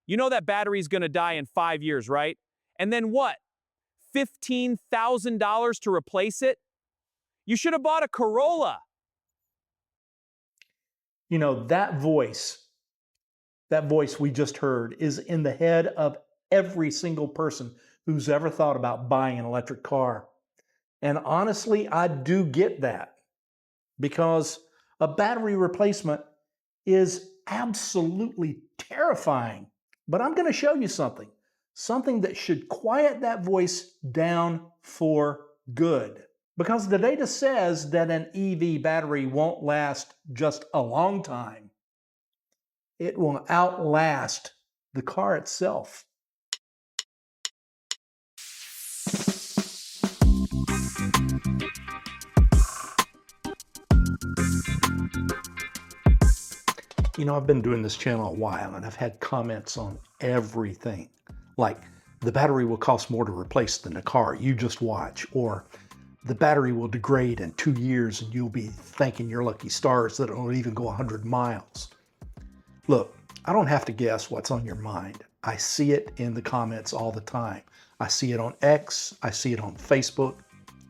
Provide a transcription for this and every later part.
You know that battery's going to die in 5 years, right? And then what? $15,000 to replace it? You should have bought a Corolla. You know, that voice we just heard is in the head of every single person who's ever thought about buying an electric car. And honestly, I do get that because a battery replacement is absolutely terrifying. But I'm going to show you something that should quiet that voice down for good. Because the data says that an EV battery won't last just a long time. It will outlast the car itself. You know, I've been doing this channel a while and I've had comments on everything. Like, the battery will cost more to replace than the car, you just watch. Or, the battery will degrade in 2 years and you'll be thanking your lucky stars that it'll even go 100 miles. Look, I don't have to guess what's on your mind. I see it in the comments all the time. I see it on X, I see it on Facebook,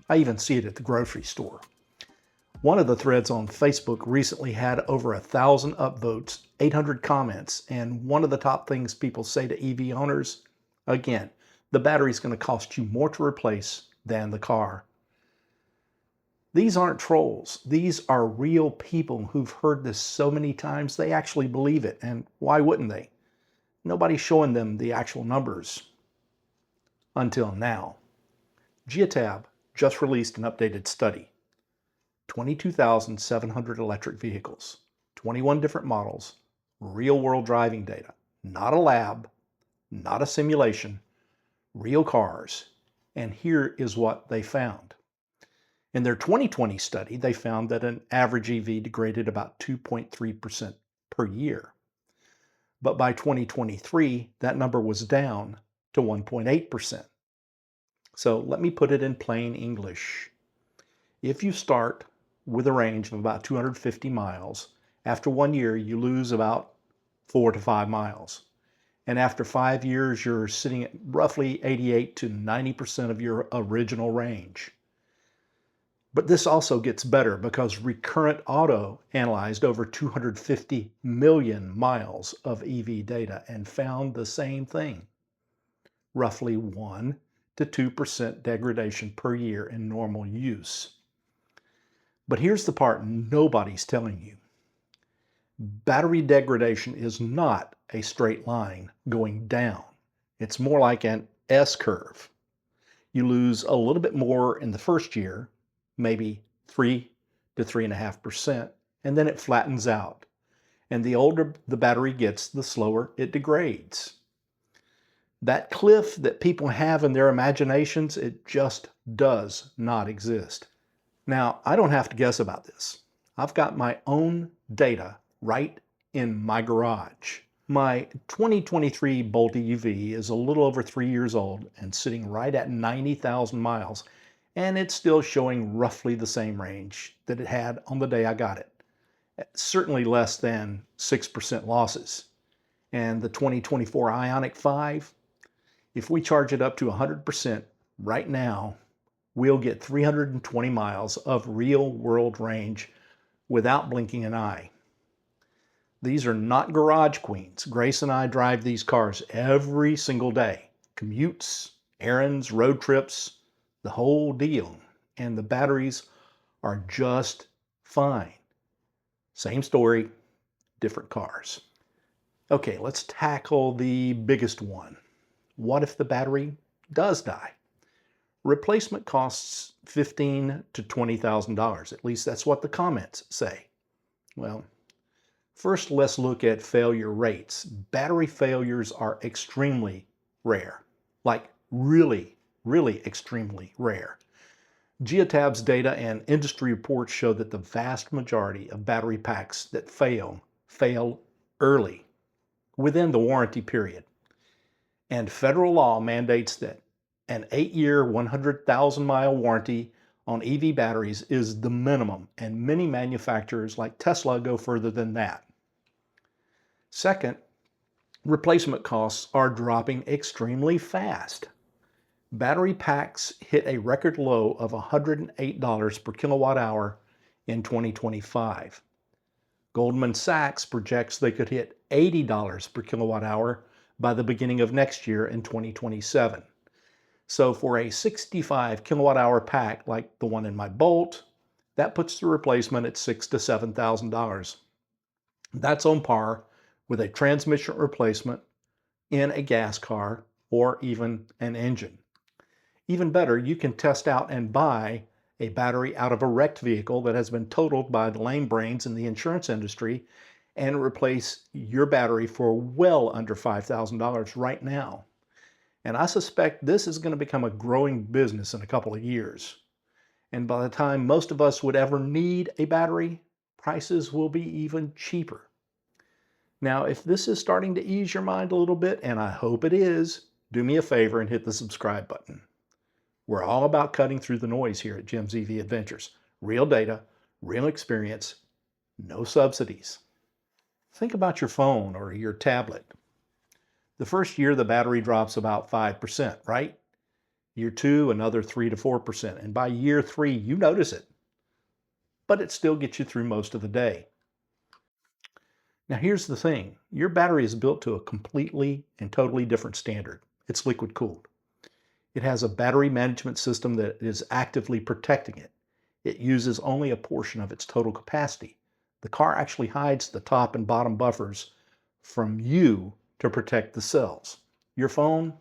I even see it at the grocery store. One of the threads on Facebook recently had over 1,000 upvotes, 800 comments, and one of the top things people say to EV owners, again, the battery's going to cost you more to replace than the car. These aren't trolls. These are real people who've heard this so many times they actually believe it, and why wouldn't they? Nobody's showing them the actual numbers. Until now. Geotab just released an updated study. 22,700 electric vehicles, 21 different models, real-world driving data, not a lab, not a simulation, real cars. And here is what they found. In their 2020 study, they found that an average EV degraded about 2.3% per year. But by 2023, that number was down to 1.8%. So let me put it in plain English. If you start with a range of about 250 miles, after 1 year, you lose about 4 to 5 miles. And after 5 years, you're sitting at roughly 88 to 90% of your original range. But this also gets better because Recurrent Auto analyzed over 250 million miles of EV data and found the same thing. Roughly 1 to 2% degradation per year in normal use. But here's the part nobody's telling you. Battery degradation is not a straight line going down. It's more like an S-curve. You lose a little bit more in the first year, maybe 3 to 3.5%, and then it flattens out. And the older the battery gets, the slower it degrades. That cliff that people have in their imaginations, it just does not exist. Now, I don't have to guess about this. I've got my own data right in my garage. My 2023 Bolt EV is a little over 3 years old and sitting right at 90,000 miles, and it's still showing roughly the same range that it had on the day I got it. Certainly less than 6% losses. And the 2024 Ioniq 5, if we charge it up to 100% right now, we'll get 320 miles of real-world range without blinking an eye. These are not garage queens. Grace and I drive these cars every single day. Commutes, errands, road trips, the whole deal. And the batteries are just fine. Same story, different cars. Okay, let's tackle the biggest one. What if the battery does die? Replacement costs $15,000 to $20,000. At least that's what the comments say. Well, first let's look at failure rates. Battery failures are extremely rare. Like really, really extremely rare. Geotab's data and industry reports show that the vast majority of battery packs that fail early, within the warranty period. And federal law mandates that an 8-year, 100,000-mile warranty on EV batteries is the minimum, and many manufacturers like Tesla go further than that. Second, Replacement costs are dropping extremely fast. Battery packs hit a record low of $108 per kilowatt hour in 2025. Goldman Sachs projects they could hit $80 per kilowatt hour by the beginning of next year in 2027. So for a 65 kilowatt hour pack like the one in my Bolt, that puts the replacement at $6,000 to $7,000. That's on par with a transmission replacement in a gas car or even an engine. Even better, you can test out and buy a battery out of a wrecked vehicle that has been totaled by the lame brains in the insurance industry and replace your battery for well under $5,000 right now. And I suspect this is going to become a growing business in a couple of years. And by the time most of us would ever need a battery, prices will be even cheaper. Now, if this is starting to ease your mind a little bit, and I hope it is, do me a favor and hit the subscribe button. We're all about cutting through the noise here at Jim's EV Adventures. Real data, real experience, no subsidies. Think about your phone or your tablet. The first year, the battery drops about 5%, right? Year 2, another 3 to 4%. And by year 3, you notice it. But it still gets you through most of the day. Now here's the thing. Your battery is built to a completely and totally different standard. It's liquid cooled. It has a battery management system that is actively protecting it. It uses only a portion of its total capacity. The car actually hides the top and bottom buffers from you to protect the cells. Your phone,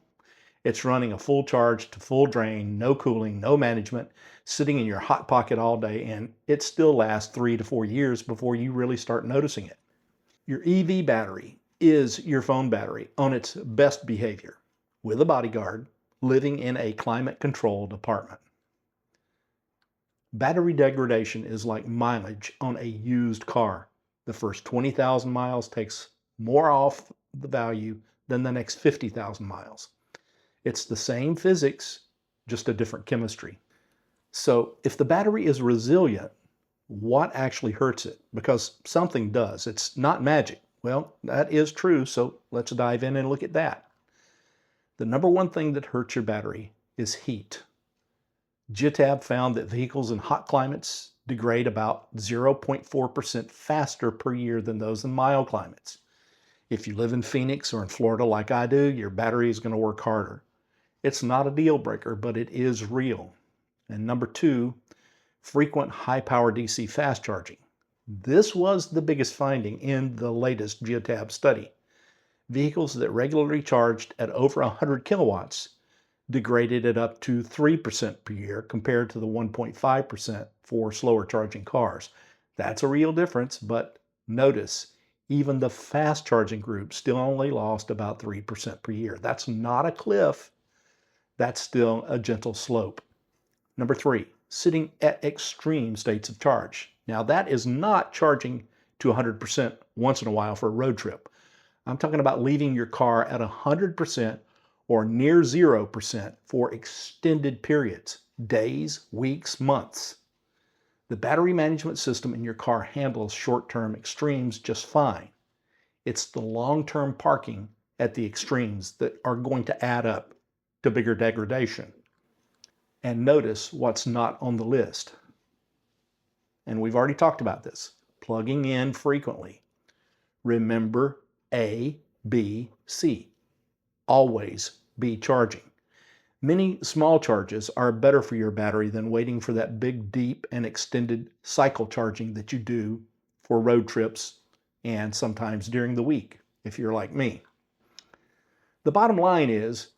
it's running a full charge to full drain, no cooling, no management, sitting in your hot pocket all day, and it still lasts 3 to 4 years before you really start noticing it. Your EV battery is your phone battery on its best behavior, with a bodyguard, living in a climate-controlled apartment. Battery degradation is like mileage on a used car. The first 20,000 miles takes more off the value than the next 50,000 miles. It's the same physics, just a different chemistry. So if the battery is resilient, what actually hurts it? Because something does. It's not magic. Well, that is true, so let's dive in and look at that. The number one thing that hurts your battery is heat. JITAB found that vehicles in hot climates degrade about 0.4% faster per year than those in mild climates. If you live in Phoenix or in Florida like I do, your battery is going to work harder. It's not a deal breaker, but it is real. And number 2, frequent high-power DC fast charging. This was the biggest finding in the latest JITAB study. Vehicles that regularly charged at over 100 kilowatts degraded at up to 3% per year compared to the 1.5% for slower charging cars. That's a real difference, but notice, even the fast charging group still only lost about 3% per year. That's not a cliff. That's still a gentle slope. Number 3, sitting at extreme states of charge. Now that is not charging to 100% once in a while for a road trip. I'm talking about leaving your car at 100% or near 0% for extended periods, days, weeks, months. The battery management system in your car handles short-term extremes just fine. It's the long-term parking at the extremes that are going to add up to bigger degradation. And notice what's not on the list. And we've already talked about this. Plugging in frequently. Remember A, B, C. Always be charging. Many small charges are better for your battery than waiting for that big, deep, and extended cycle charging that you do for road trips and sometimes during the week, if you're like me. The bottom line is,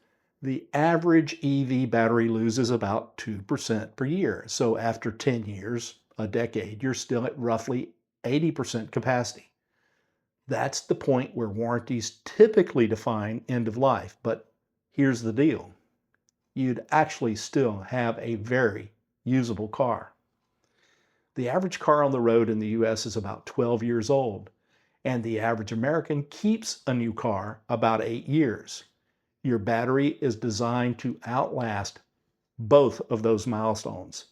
the average EV battery loses about 2% per year. So after 10 years, a decade, you're still at roughly 80% capacity. That's the point where warranties typically define end of life. But here's the deal. You'd actually still have a very usable car. The average car on the road in the US is about 12 years old, and the average American keeps a new car about 8 years. Your battery is designed to outlast both of those milestones.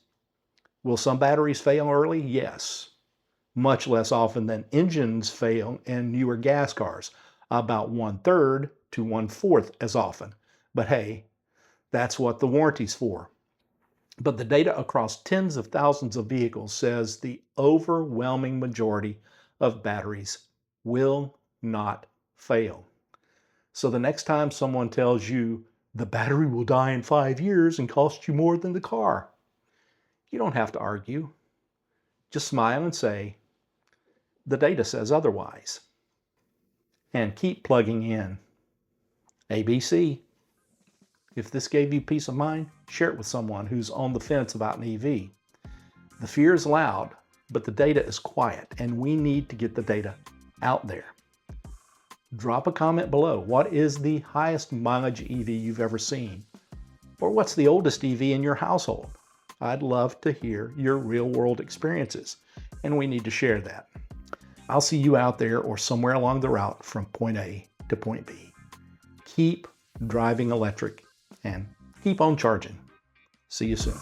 Will some batteries fail early? Yes. Much less often than engines fail in newer gas cars. about 1/3 to 1/4 as often. But hey, that's what the warranty's for. But the data across tens of thousands of vehicles says the overwhelming majority of batteries will not fail. So the next time someone tells you the battery will die in 5 years and cost you more than the car, you don't have to argue. Just smile and say, the data says otherwise. And keep plugging in. ABC. If this gave you peace of mind, share it with someone who's on the fence about an EV. The fear is loud, but the data is quiet, and we need to get the data out there. Drop a comment below. What is the highest mileage EV you've ever seen? Or what's the oldest EV in your household? I'd love to hear your real-world experiences, and we need to share that. I'll see you out there or somewhere along the route from point A to point B. Keep driving electric and keep on charging. See you soon.